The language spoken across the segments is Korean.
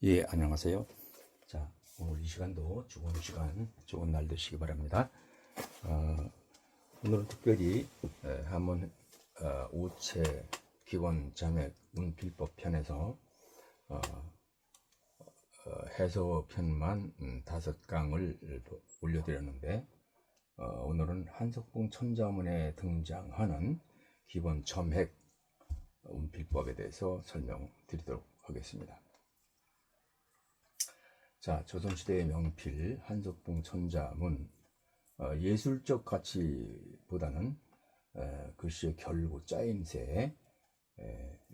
예, 안녕하세요. 자, 오늘 이 시간도 좋은 시간, 좋은 날 되시기 바랍니다. 오늘은 특별히 한번 우체 기본 자맥 운필법 편에서 해서 편만 5강을 올려드렸는데 오늘은 한석봉 천자문에 등장하는 기본 점핵 운필법에 대해서 설명드리도록 하겠습니다. 자, 조선시대의 명필 한석봉 천자문, 예술적 가치보다는 글씨의 결고 짜임새,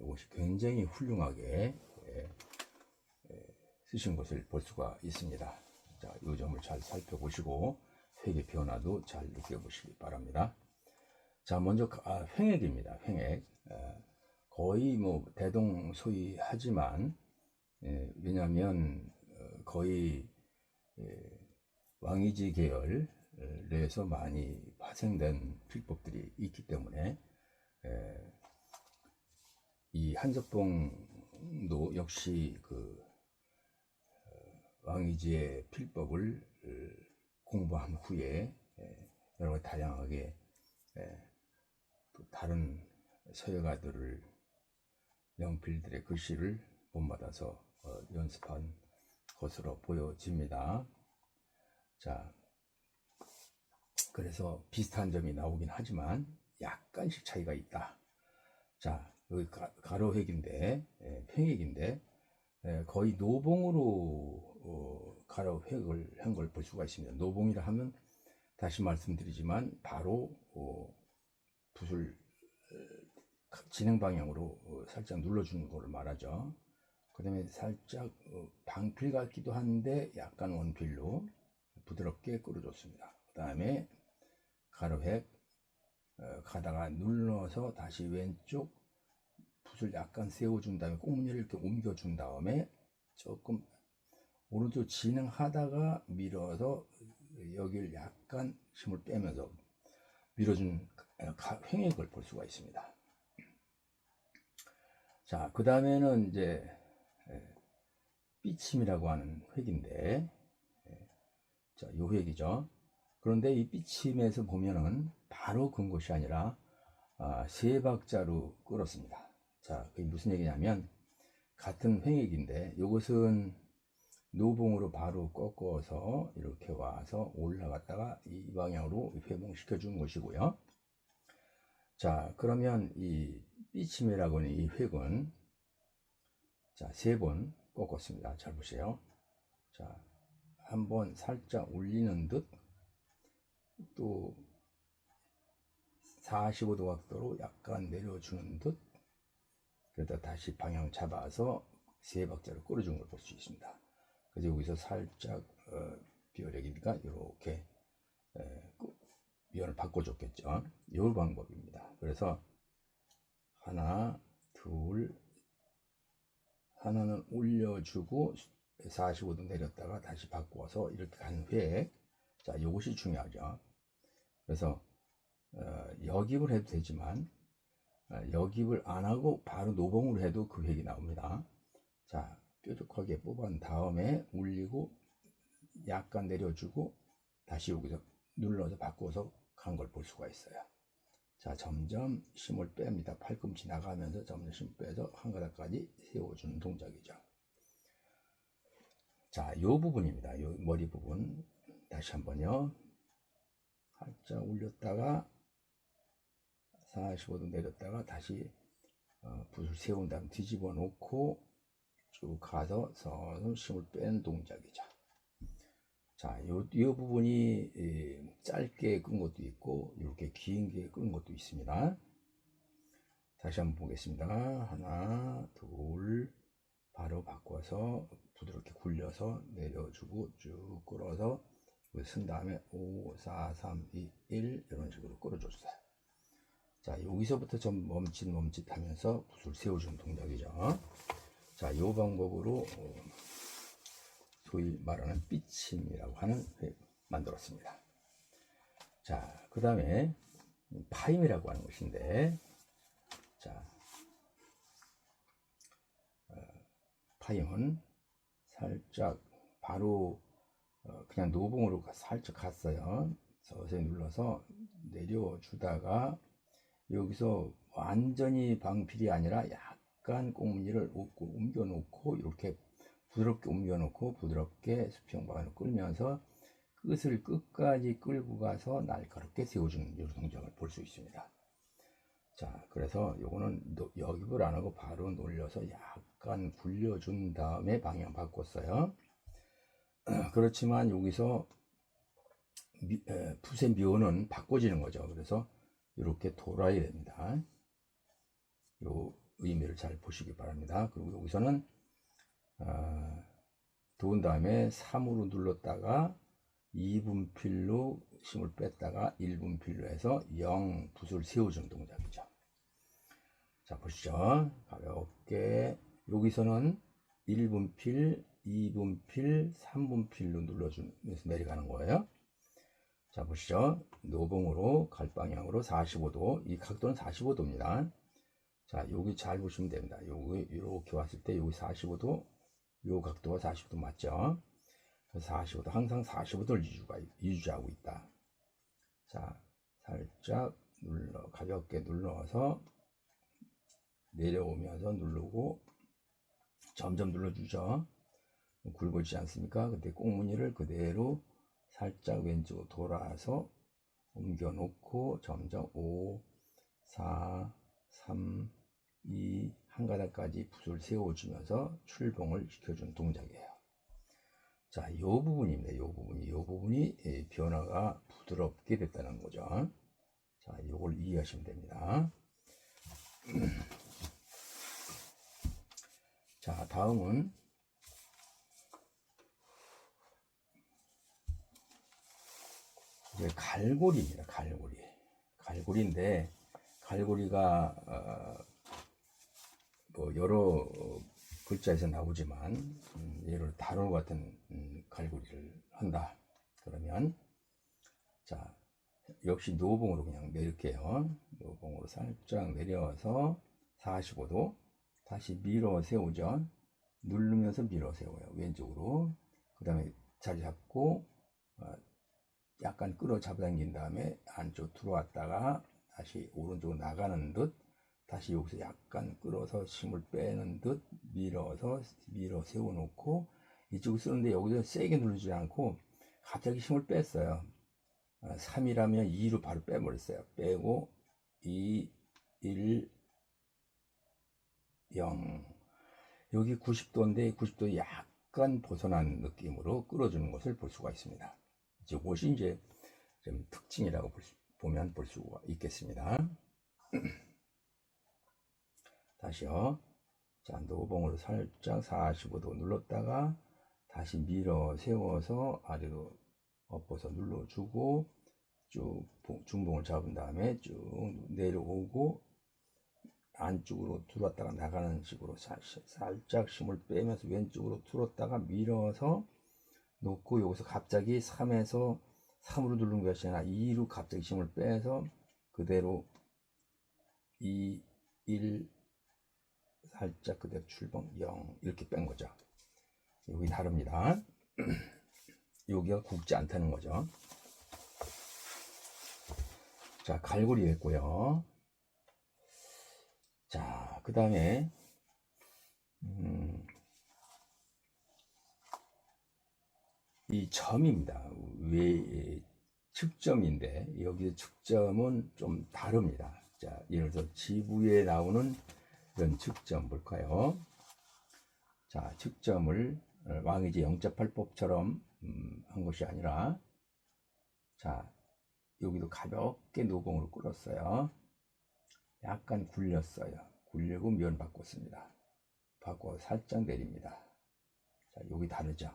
이것이 굉장히 훌륭하게 쓰신 것을 볼 수가 있습니다. 자, 이 점을 잘 살펴보시고 획의 변화도 잘 느껴보시기 바랍니다. 자, 먼저 횡액입니다. 횡액. 거의 뭐 대동소이하지만 왜냐하면 거의 왕이지 계열 내에서 많이 파생된 필법들이 있기 때문에 이 한석봉도 역시 그 왕이지의 필법을 공부한 후에 여러 가지 다양하게 또 다른 서예가들을 명필들의 글씨를 본받아서 연습한 것으로 보여집니다. 자, 그래서 비슷한 점이 나오긴 하지만 약간씩 차이가 있다. 자, 여기 가로획인데 횡획인데 거의 노봉으로 가로획을 한 걸 볼 수가 있습니다. 노봉이라 하면 다시 말씀드리지만 바로 붓을 진행 방향으로 살짝 눌러주는 걸 말하죠. 그 다음에 살짝 방필 같기도 한데 약간 원필로 부드럽게 끌어줬습니다. 그 다음에 가로획 가다가 눌러서 다시 왼쪽 붓을 약간 세워준 다음에 꽁무니를 이렇게 옮겨준 다음에 조금 오른쪽 진행하다가 밀어서 여기를 약간 힘을 빼면서 밀어준 횡액을 볼 수가 있습니다. 자, 그 다음에는 이제 삐침이라고 하는 획인데, 자, 요 획이죠. 그런데 이 삐침에서 보면은 바로 근 것이 아니라 세 박자로 끌었습니다. 자, 그게 무슨 얘기냐면 같은 횡액인데 이것은 노봉으로 바로 꺾어서 이렇게 와서 올라갔다가 이 방향으로 회봉시켜 준 것이고요. 자, 그러면 이 삐침이라고 하는 이 획은 자, 3번 꺾었습니다. 잘 보세요. 자, 한번 살짝 올리는 듯, 또 45도 각도로 약간 내려주는 듯, 그러다 다시 방향 잡아서 3박자를 끌어준 걸 볼 수 있습니다. 그래서 여기서 살짝 비어력이니까 이렇게 면을 바꿔줬겠죠. 이 방법입니다. 그래서 하나, 둘, 하나는 올려주고 45도 내렸다가 다시 바꾸어서 이렇게 간 획. 자, 이것이 중요하죠. 그래서 역입을 해도 되지만 역입을 안 하고 바로 노봉으로 해도 그 획이 나옵니다. 자, 뾰족하게 뽑은 다음에 올리고 약간 내려주고 다시 여기서 눌러서 바꿔서 간 걸 볼 수가 있어요. 자, 점점 힘을 뺍니다. 팔꿈치 나가면서 점점 힘 빼서 한 가닥까지 세워주는 동작이죠. 자, 요 부분입니다. 요 머리 부분 다시 한번요. 살짝 올렸다가 45도 내렸다가 다시 붓을 세운 다음 뒤집어 놓고 쭉 가서 서서 힘을 빼는 동작이죠. 자, 요 부분이 짧게 끈 것도 있고 이렇게 긴게 끈 것도 있습니다. 다시 한번 보겠습니다. 하나, 둘, 바로 바꿔서 부드럽게 굴려서 내려주고 쭉 끌어서 쓴 다음에 5, 4, 3, 2, 1 이런 식으로 끌어줬어요. 자, 여기서부터 좀 멈칫 하면서 붓을 세워주는 동작이죠. 자, 이 방법으로 소위 말하는 삐침이라고 하는 획 만들었습니다. 자, 그 다음에 파임이라고 하는 것인데, 자, 파임은 살짝 바로 그냥 노봉으로 살짝 갔어요. 서서히 눌러서 내려주다가 여기서 완전히 방필이 아니라 약간 꽁무니를 옮겨 놓고 이렇게 부드럽게 옮겨 놓고 부드럽게 수평 방향으로 끌면서 끝을 끝까지 끌고 가서 날카롭게 세워주는 이런 동작을 볼 수 있습니다. 자, 그래서 요거는 여깁을 안 하고 바로 놀려서 약간 굴려준 다음에 방향 바꿨어요. 그렇지만 여기서 붓의 묘는 바꿔지는 거죠. 그래서 이렇게 돌아야 됩니다. 요 의미를 잘 보시기 바랍니다. 그리고 여기서는 도운 다음에 3으로 눌렀다가 2분필로 힘을 뺐다가 1분필로 해서 0 붓을 세워주는 동작이죠. 자, 보시죠. 가볍게 여기서는 1분필, 2분필, 3분필로 눌러주면서 내려가는 거예요. 자, 보시죠. 노봉으로 갈 방향으로 45도, 이 각도는 45도입니다. 자, 여기 잘 보시면 됩니다. 여기 이렇게 왔을 때 여기 45도, 요 각도가 45도 맞죠? 45도, 항상 45도를 유지하고 있다. 자, 살짝 가볍게 눌러서 내려오면서 누르고 점점 눌러주죠. 굵어지지 않습니까? 그때 꽁무니를 그대로 살짝 왼쪽으로 돌아서 옮겨 놓고 점점 5, 4, 3, 2, 한 가닥까지 붓을 세워주면서 출봉을 시켜주는 동작이에요. 자, 이 부분입니다. 이 부분이 변화가 부드럽게 됐다는 거죠. 자, 이걸 이해하시면 됩니다. 자, 다음은 이제 갈고리입니다. 갈고리인데 갈고리가 뭐 여러 글자에서 나오지만 얘를 다루 같은 갈고리를 한다. 그러면 자, 역시 노봉으로 그냥 내릴게요. 노봉으로 살짝 내려서 45도 다시 밀어 세우죠. 누르면서 밀어 세워요. 왼쪽으로. 그 다음에 자리 잡고 약간 끌어 잡아당긴 다음에 안쪽 들어왔다가 다시 오른쪽으로 나가는 듯 다시 여기서 약간 끌어서 힘을 빼는 듯 밀어 세워 놓고 이쪽을 쓰는데 여기서 세게 누르지 않고 갑자기 힘을 뺐어요. 3이라면 2로 바로 빼버렸어요. 빼고 2, 1, 0. 여기 90도인데 90도 약간 벗어난 느낌으로 끌어주는 것을 볼 수가 있습니다. 이것이 이제 좀 특징이라고 보면 볼 수가 있겠습니다. 다시요. 자, 노봉으로 살짝 45도 눌렀다가 다시 밀어 세워서 아래로 엎어서 눌러주고 쭉 중봉을 잡은 다음에 쭉 내려오고 안쪽으로 들어왔다가 나가는 식으로 살짝 힘을 빼면서 왼쪽으로 들었다가 밀어서 놓고 여기서 갑자기 3에서 3으로 누른 것이 아니라 2로 갑자기 힘을 빼서 그대로 2, 1 살짝 그대로 출봉 0 이렇게 뺀 거죠. 여기 다릅니다. 여기가 굵지 않다는 거죠. 자, 갈고리 됐고요. 자, 그 다음에 이 점입니다. 왜 측점인데 여기 측점은 좀 다릅니다. 자, 예를 들어 지부에 나오는 이런 측점 볼까요? 자, 측점을 왕이지 0.8법처럼 한 것이 아니라 자, 여기도 가볍게 노봉으로 끌었어요. 약간 굴렸어요. 굴리고 면 바꿨습니다. 바꿔 살짝 내립니다. 자, 여기 다르죠?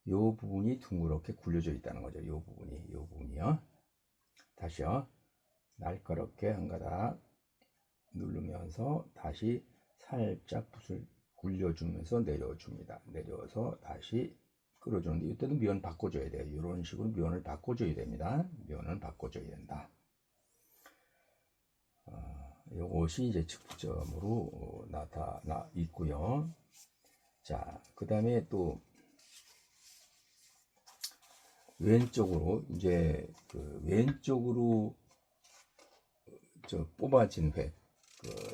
이 부분이 둥그렇게 굴려져 있다는 거죠. 이 부분이요. 다시요. 날카롭게 한 가닥 누르면서 다시 살짝 붓을 굴려주면서 내려줍니다. 내려서 다시 끌어주는데 이때도 면 바꿔줘야 돼요. 이런 식으로 면을 바꿔줘야 됩니다. 면을 바꿔줘야 된다. 이것이 이제 측점으로 나타나 있고요. 자, 그 다음에 또 왼쪽으로 이제 그 왼쪽으로 뽑아진 획,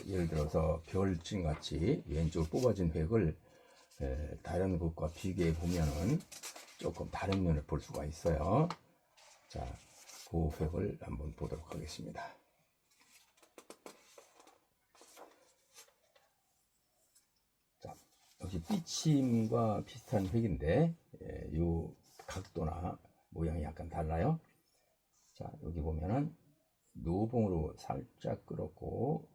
예를 들어서 별진 같이 왼쪽으로 뽑아진 획을 다른 것과 비교해 보면은 조금 다른 면을 볼 수가 있어요. 자, 그 획을 한번 보도록 하겠습니다. 자, 역시 삐침과 비슷한 획인데 이 각도나 모양이 약간 달라요. 자, 여기 보면은 노봉으로 살짝 끌었고,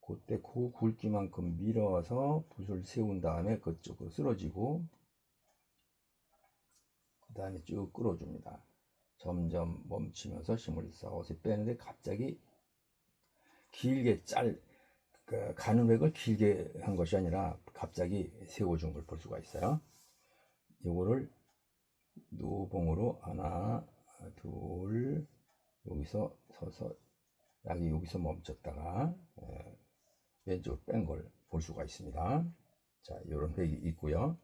그때 그 굵기만큼 밀어서 붓을 세운 다음에 그쪽으로 쓰러지고, 그 다음에 쭉 끌어줍니다. 점점 멈추면서 힘을 서서히 빼는데 갑자기 길게 가는 획을 길게 한 것이 아니라 갑자기 세워준 걸 볼 수가 있어요. 이거를 노봉으로 하나, 둘, 여기서 서서 여기서 멈췄다가 왼쪽으로 뺀 걸 볼 수가 있습니다. 자, 이런 획이 있고요.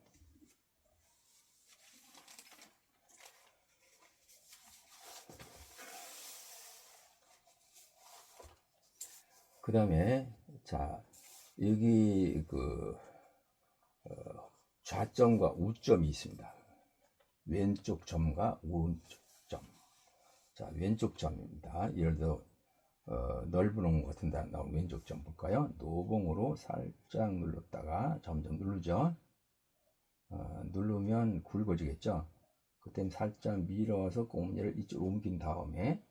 그 다음에 자, 여기 좌점과 우점이 있습니다. 왼쪽 점과 오른쪽 점. 자, 왼쪽 점입니다. 예를 들어 넓은 원 같은 데 나온 왼쪽 점 볼까요? 노봉으로 살짝 눌렀다가 점점 누르죠. 누르면 굵어지겠죠. 그때 살짝 밀어서 꽁무니를 이쪽으로 옮긴 다음에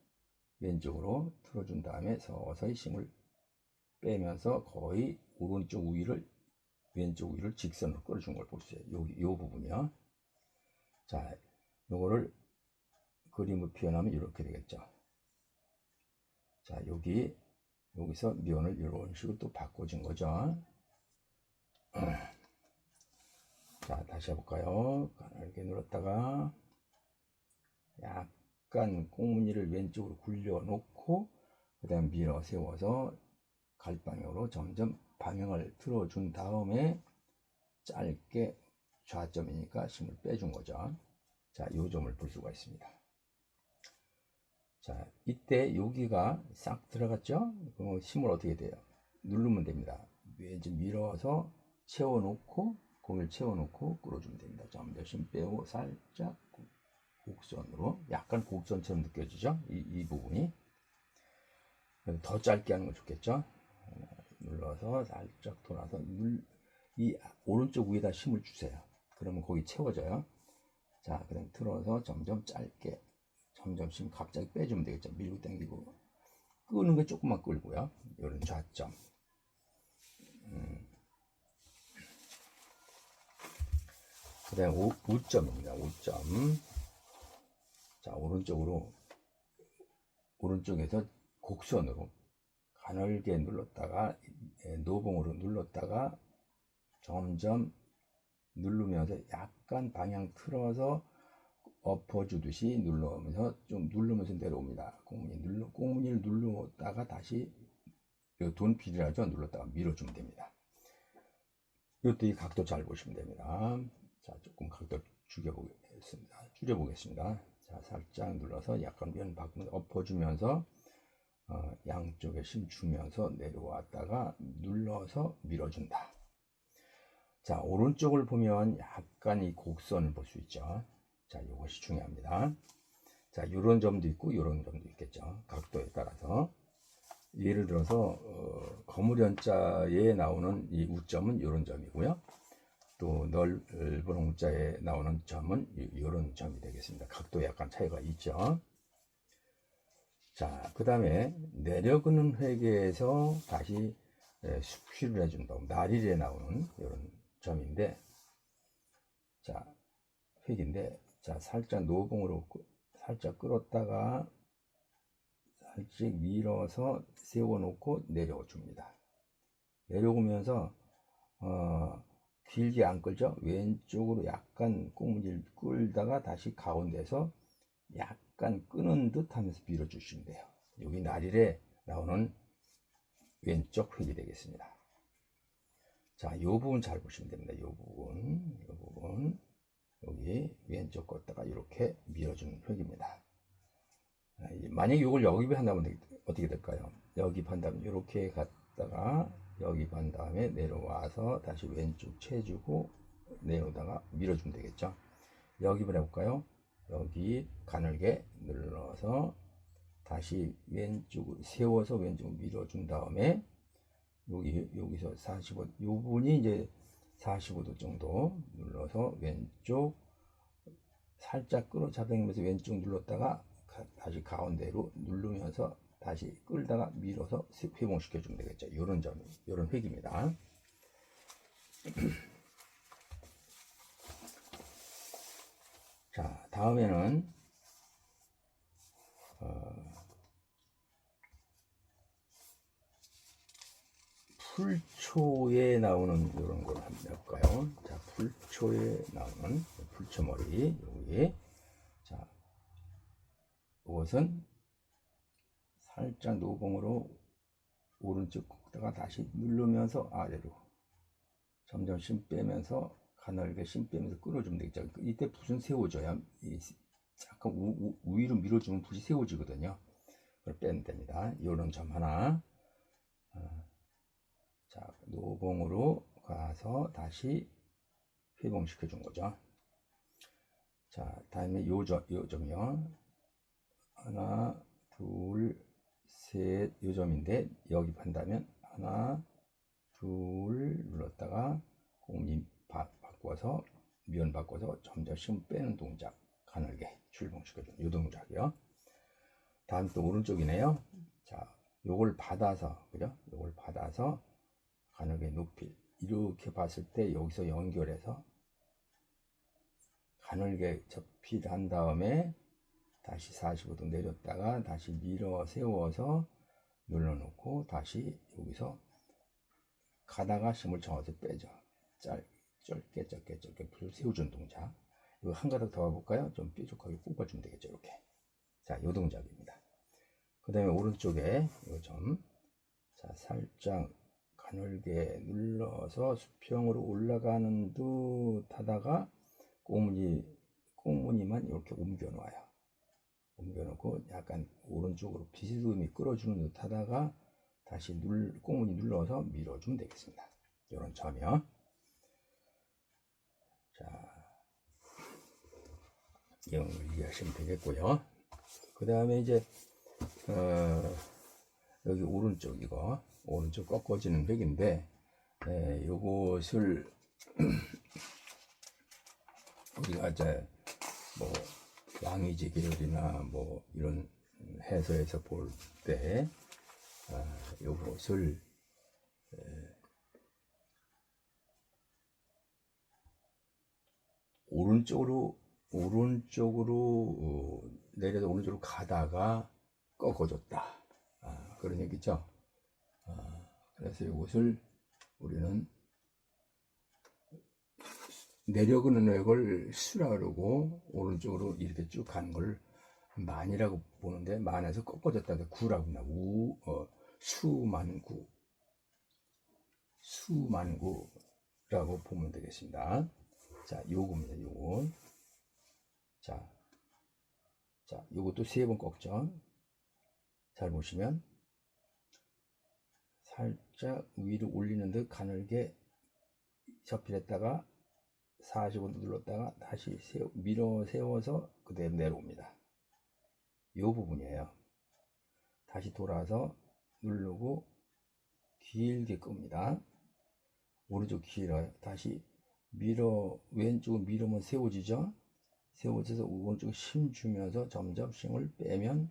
왼쪽으로 틀어준 다음에 서서히 힘을 빼면서 거의 오른쪽 위를 왼쪽 위를 직선으로 끌어준 걸 볼 수 있어요. 요 부분이요. 자, 요거를 그림을 표현하면 이렇게 되겠죠. 자, 여기서 면을 이런 식으로 또 바꿔준 거죠. 자, 다시 해볼까요? 가늘게 눌렀다가 약간 꽁무니를 왼쪽으로 굴려 놓고 그 다음 밀어 세워서 갈방향으로 점점 방향을 틀어준 다음에 짧게 좌점이니까 힘을 빼준 거죠. 자, 요 점을 볼 수가 있습니다. 자, 이때 여기가 싹 들어갔죠? 그럼 힘을 어떻게 돼요? 누르면 됩니다. 이제 밀어서 채워놓고 공을 채워놓고 끌어주면 됩니다. 점점 힘 빼고 살짝 곡선으로 약간 곡선처럼 느껴지죠? 이 부분이 더 짧게 하는 거 좋겠죠? 눌러서 살짝 돌아서 이 오른쪽 위에다 힘을 주세요. 그러면 거기 채워져요. 자, 그다음 틀어서 점점 짧게 점점 힘 갑자기 빼주면 되겠죠. 밀고 당기고 끄는 게 조금만 끌고요. 이런 좌점. 그 다음에 우점입니다. 우점. 자, 오른쪽에서 곡선으로 가늘게 눌렀다가 노봉으로 눌렀다가 점점 누르면서 약간 방향 틀어서 엎어주듯이 누르면서 내려옵니다. 꽁무니를 눌렀다가 다시 돈필이라죠. 눌렀다가 밀어주면 됩니다. 이것도 이 각도 잘 보시면 됩니다. 자, 조금 각도 줄여보겠습니다. 자, 살짝 눌러서 약간 면 바꾸면서 엎어주면서 양쪽에 힘 주면서 내려왔다가 눌러서 밀어준다. 자, 오른쪽을 보면 약간 이 곡선을 볼 수 있죠. 자, 이것이 중요합니다. 자, 이런 점도 있고 이런 점도 있겠죠. 각도에 따라서. 예를 들어서 거무련자에 나오는 이 우점은 이런 점이고요. 또 넓은 홍자에 나오는 점은 이런 점이 되겠습니다. 각도에 약간 차이가 있죠. 자, 그 다음에 내려그는 회계에서 다시 숙취를 해준다고 나릴에 나오는 이런 점인데, 자, 획인데, 자, 살짝 노봉으로 살짝 끌었다가 살짝 밀어서 세워놓고 내려줍니다. 내려오면서 길게 안 끌죠. 왼쪽으로 약간 꽁무니를 끌다가 다시 가운데서 약간 끄는 듯 하면서 밀어주시면 돼요. 여기 나릴에 나오는 왼쪽 획이 되겠습니다. 자, 요 부분 잘 보시면 됩니다. 요 부분. 여기 왼쪽 걷다가 이렇게 밀어주는 획입니다. 만약에 이걸 여기입한다면 어떻게 될까요? 여기입한다면 이렇게 갔다가 여기입한 다음에 내려와서 다시 왼쪽 채주고 내려오다가 밀어주면 되겠죠. 여기입을 해볼까요? 여기 가늘게 눌러서 다시 왼쪽으로 세워서 왼쪽으로 밀어준 다음에 여기서 45, 이 부분이 이제 45도 정도 눌러서 왼쪽 살짝 끌어잡으면서 왼쪽 눌렀다가 다시 가운데로 누르면서 다시 끌다가 밀어서 회복시켜 주면 되겠죠. 이런 점이, 이런 획입니다. 자, 다음에는 풀초에 나오는 이런 걸 한번 해볼까요? 자, 풀초에 나오는 풀초머리 여기. 자, 이것은 살짝 노봉으로 오른쪽 꺾다가 다시 누르면서 아래로 점점 심 빼면서 가늘게 심 빼면서 끌어주면 되겠죠. 이때 붓은 세워줘야 약간 위로 밀어주면 붓이 세워지거든요. 그걸 빼면 됩니다. 이런 점 하나. 자, 노봉으로 가서 다시 회봉시켜 준 거죠. 자, 다음에 요 점이요. 하나, 둘, 셋, 요 점인데 여기 판다면 하나, 둘 눌렀다가 공림 바꿔서 면 바꿔서 점점 심 빼는 동작 가늘게 출봉시켜 주는 요 동작이요. 다음 또 오른쪽이네요. 자, 요걸 받아서 그죠? 요걸 받아서 가늘게 높이 이렇게 봤을 때 여기서 연결해서 가늘게 접히를 한 다음에 다시 45도 내렸다가 다시 밀어 세워서 눌러놓고 다시 여기서 가다가 힘을 정해서 빼죠. 짧게 붓을 세워주는 동작. 이거 한 가닥 더 해볼까요? 좀 뾰족하게 뽑아주면 되겠죠. 이렇게. 자, 이 동작입니다. 그 다음에 오른쪽에 이 점. 자, 살짝 가늘게 눌러서 수평으로 올라가는 듯 하다가 꽁무니만 이렇게 옮겨놔요. 옮겨놓고 약간 오른쪽으로 비스듬히 끌어주는 듯 하다가 다시 꽁무니 눌러서 밀어주면 되겠습니다. 이런 점이요. 자, 이런 걸 이해하시면 되겠고요. 그 다음에 이제 여기 오른쪽 이거 오른쪽 꺾어지는 획인데 요것을 우리가 이제 뭐 양의지 계열이나 뭐 이런 해서에서 볼 때 요것을 오른쪽으로 내려서 오른쪽으로 가다가 꺾어줬다. 그런 얘기죠. 그래서 이것을 우리는 내려가는 획을 수라 그러고 오른쪽으로 이렇게 쭉 가는 걸 만이라고 보는데 만에서 꺾어졌다 해서 구라고 나. 수만구라고 보면 되겠습니다. 자, 요겁니다. 요거. 자, 요것도 3번 꺾죠. 잘 보시면 살짝 위로 올리는 듯 가늘게 접히랬다가 45도 눌렀다가 다시 밀어 세워서 그대로 내려옵니다. 요 부분이에요. 다시 돌아서 누르고 길게 끕니다. 오른쪽 길어요. 다시 왼쪽을 밀으면 세워지죠. 세워져서 오른쪽 힘 주면서 점점 힘을 빼면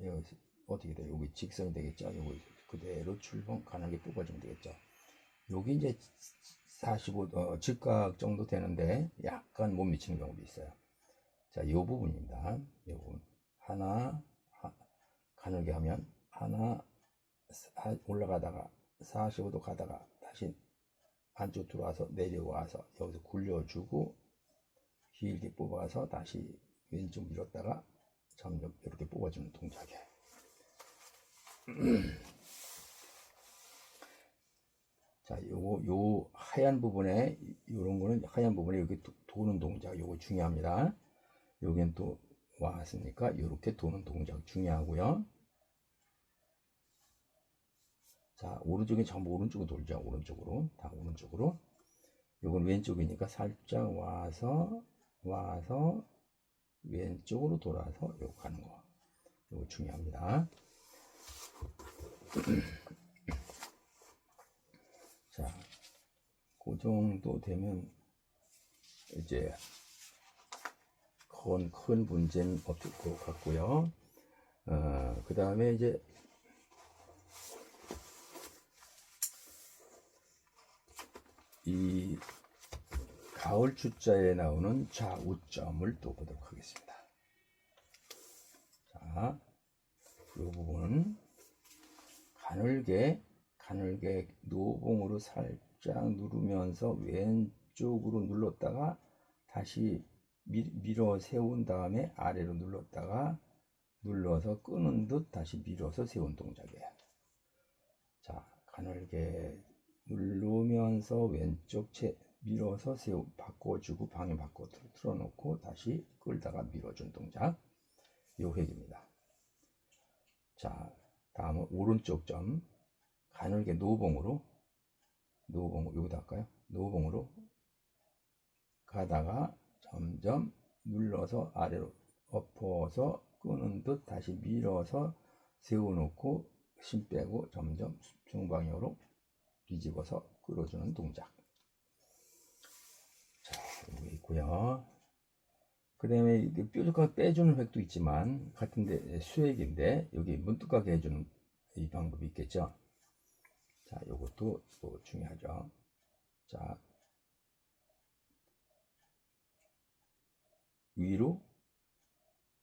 여기 어떻게 돼요? 여기 직선이 되겠죠. 여기 그대로 출봉 가늘게 뽑아주면 되겠죠. 여기 이제 45도 직각 정도 되는데 약간 못 미치는 경우도 있어요. 자, 이 부분입니다. 이 부분 하나 가늘게 하면 하나 올라가다가 45도 가다가 다시 안쪽 들어와서 내려와서 여기서 굴려주고 길게 뽑아서 다시 왼쪽 밀었다가 점점 이렇게 뽑아주는 동작이에요. 자, 요 하얀 부분에, 요런 거는 하얀 부분에 여기 도는 동작, 요거 중요합니다. 여긴 또 왔으니까 요렇게 도는 동작 중요하고요. 자, 오른쪽에 전부 오른쪽으로 돌죠. 오른쪽으로. 다 오른쪽으로. 요건 왼쪽이니까 살짝 와서 왼쪽으로 돌아서 요거 가는 거. 요거 중요합니다. 자, 그 정도 되면 이제 큰 문제는 없을 것 같고요. 그 다음에 이제 이 가을 주자에 나오는 좌우점을 또 보도록 하겠습니다. 자, 이 부분은 가늘게 노봉으로 살짝 누르면서 왼쪽으로 눌렀다가 다시 밀어 세운 다음에 아래로 눌렀다가 눌러서 끄는 듯 다시 밀어서 세운 동작이에요. 자, 가늘게 누르면서 왼쪽 밀어서 바꿔주고 방향 바꿔 틀어놓고 다시 끌다가 밀어준 동작, 요 획입니다. 자, 다음은 오른쪽 점 가늘게 노봉으로 여기다 할까요? 노봉으로 가다가 점점 눌러서 아래로 엎어서 끄는 듯 다시 밀어서 세워놓고 힘 빼고 점점 정방향으로 뒤집어서 끌어주는 동작. 자, 여기 있고요. 그 다음에 뾰족하게 빼주는 획도 있지만 같은데 수획인데 여기 문득하게 해주는 이 방법이 있겠죠. 자, 요것도 또 중요하죠. 자, 위로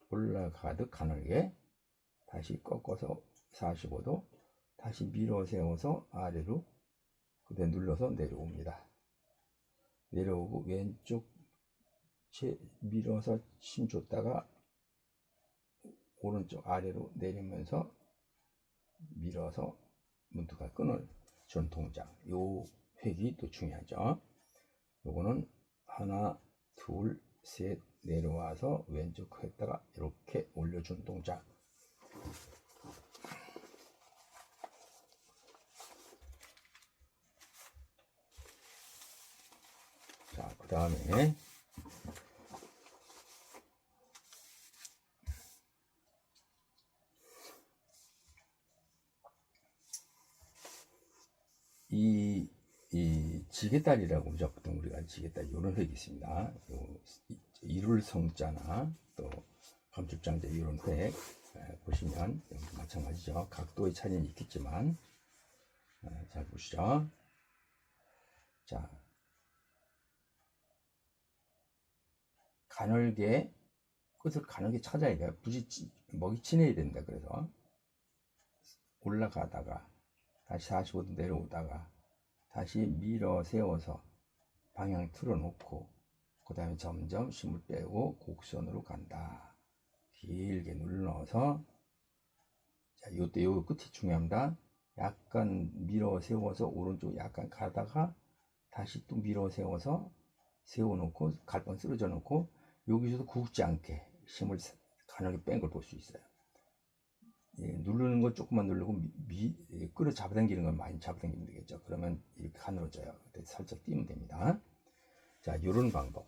올라가듯 가늘게 다시 꺾어서 45도 다시 밀어 세워서 아래로 그대로 눌러서 내려옵니다. 내려오고 왼쪽 밀어서 힘 줬다가 오른쪽 아래로 내리면서 밀어서 문득하게 끊어주는 동작, 요 획이 또 중요하죠. 요거는 하나 둘 셋 내려와서 왼쪽 했다가 이렇게 올려준 동작. 자, 그 다음에 이 지게다리라고 그러죠. 보통 우리가 지게다리 이런 획이 있습니다. 이룰 성자나 또 감축장자 이런 획 보시면 마찬가지죠. 각도의 차이는 있겠지만 잘 보시죠. 자, 가늘게 끝을 가늘게 찾아야 돼요. 먹이 치내야 된다. 그래서 올라가다가 다시 45도 내려오다가 다시 밀어 세워서 방향 틀어놓고 그 다음에 점점 힘을 빼고 곡선으로 간다. 길게 눌러서, 자, 요때 요 끝이 중요합니다. 약간 밀어 세워서 오른쪽 약간 가다가 다시 또 밀어 세워서 세워놓고 갈번 쓰러져 놓고 여기서도 굽지 않게 힘을 가늘게 뺀 걸 볼 수 있어요. 예, 누르는 거 조금만 누르고 끌어 잡아당기는 건 많이 잡아당기면 되겠죠. 그러면 이렇게 가늘어져요. 살짝 띄면 됩니다. 자, 요런 방법.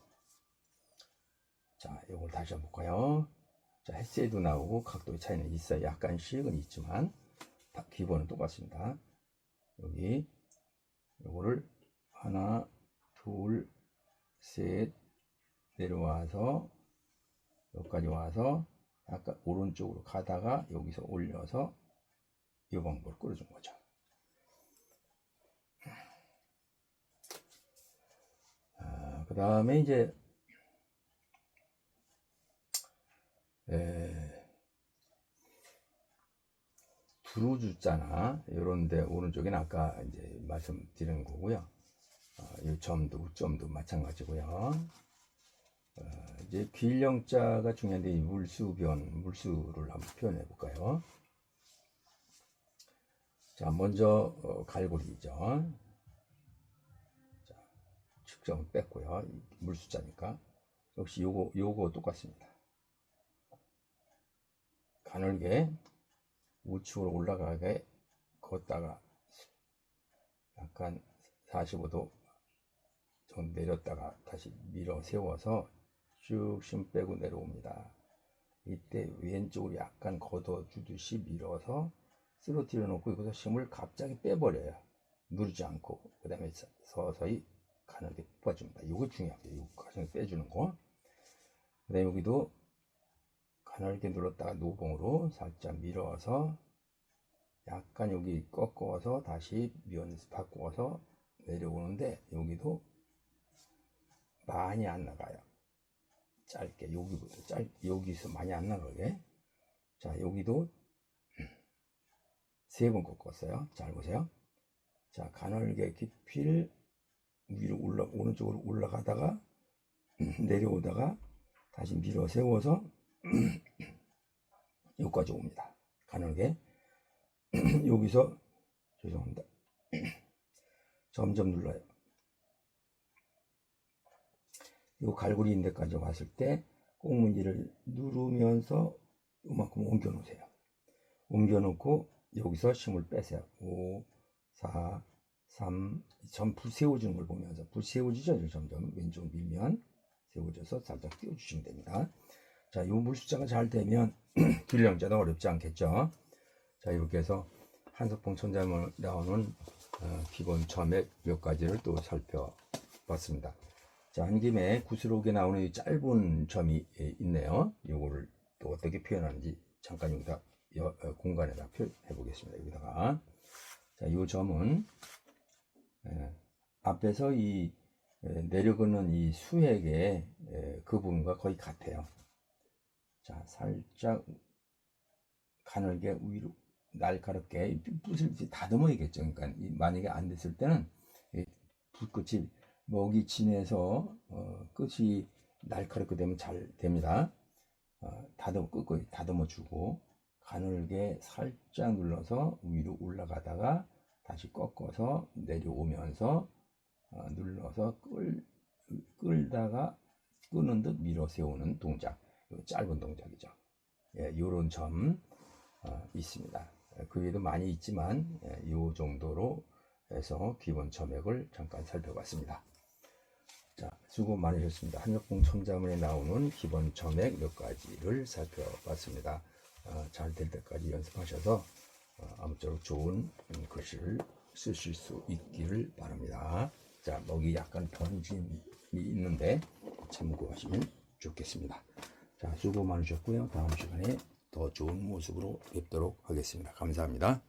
자, 요걸 다시 한번 볼까요? 자, 햇세도 나오고 각도의 차이는 있어요. 약간씩은 있지만 기본은 똑같습니다. 여기 요거를 하나 둘 셋 내려와서 여기까지 와서 약간 오른쪽으로 가다가 여기서 올려서 이 방법을 끌어준 거죠. 그 다음에 이제 두루주자나 이런데 오른쪽에는 아까 이제 말씀드리는 거고요. 이 점도 우점도 마찬가지고요. 이제 길령자가 중요한데 이 물수를 한번 표현해 볼까요? 자, 먼저 갈고리죠. 각점은 뺐고요. 물숫자니까. 역시 요거 똑같습니다. 가늘게 우측으로 올라가게 걷다가 약간 45도 정도 내렸다가 다시 밀어 세워서 쭉 심 빼고 내려옵니다. 이때 왼쪽으로 약간 걷어주듯이 밀어서 쓰러뜨려 놓고 여기서 힘을 갑자기 빼버려요. 누르지 않고. 그 다음에 서서히 가늘게 뽑아줍니다. 이거 중요하게 요 가슴에 빼주는 거. 그 다음에 여기도 가늘게 눌렀다가 노봉으로 살짝 밀어서 약간 여기 꺾어서 다시 면 바꾸어서 내려오는데 여기도 많이 안 나가요. 짧게 여기부터 여기서 많이 안 나가게. 자, 여기도 3번 꺾었어요. 잘 보세요. 자, 가늘게 깊이를 위로 오른쪽으로 올라가다가 내려오다가 다시 밀어 세워서 여기까지 옵니다. 가늘게. 여기서 죄송합니다. 점점 눌러요. 요 갈고리 인데까지 왔을 때 꽁무니를 누르면서 이만큼 옮겨 놓으세요. 옮겨 놓고 여기서 힘을 빼세요. 5, 4, 3, 점 불 세워주는 걸 보면서 불 세워지죠. 점점 왼쪽 밀면 세워져서 살짝 띄워주시면 됩니다. 자, 요 물숫자가 잘 되면 길령자도 어렵지 않겠죠. 자, 이렇게 해서 한석봉 천자문 나오는 기본 점액 몇 가지를 또 살펴봤습니다. 자, 한 김에 구슬옥에 나오는 이 짧은 점이 있네요. 요거를 또 어떻게 표현하는지 잠깐 여기다 공간에다 표현해 보겠습니다. 여기다가. 자, 요 점은 앞에서 이 내려가는 이 수액의 그 부분과 거의 같아요. 자, 살짝 가늘게 위로 날카롭게 붓을 다듬어야겠죠. 그러니까 만약에 안 됐을 때는 붓끝이 먹이 진해서 끝이 날카롭게 되면 잘 됩니다. 끝까지 다듬어 주고 가늘게 살짝 눌러서 위로 올라가다가 다시 꺾어서 내려오면서 눌러서 끌다가 끄는 듯 밀어 세우는 동작. 짧은 동작이죠. 예, 요런 점 있습니다. 그 외에도 많이 있지만 이 정도로 해서 기본 점액을 잠깐 살펴봤습니다. 자, 수고 많으셨습니다. 한석봉 천자문에 나오는 기본 점액 몇 가지를 살펴봤습니다. 잘 될 때까지 연습하셔서 아무쪼록 좋은 글씨를 쓰실 수 있기를 바랍니다. 자, 먹이 약간 번짐이 있는데 참고하시면 좋겠습니다. 자, 수고 많으셨고요. 다음 시간에 더 좋은 모습으로 뵙도록 하겠습니다. 감사합니다.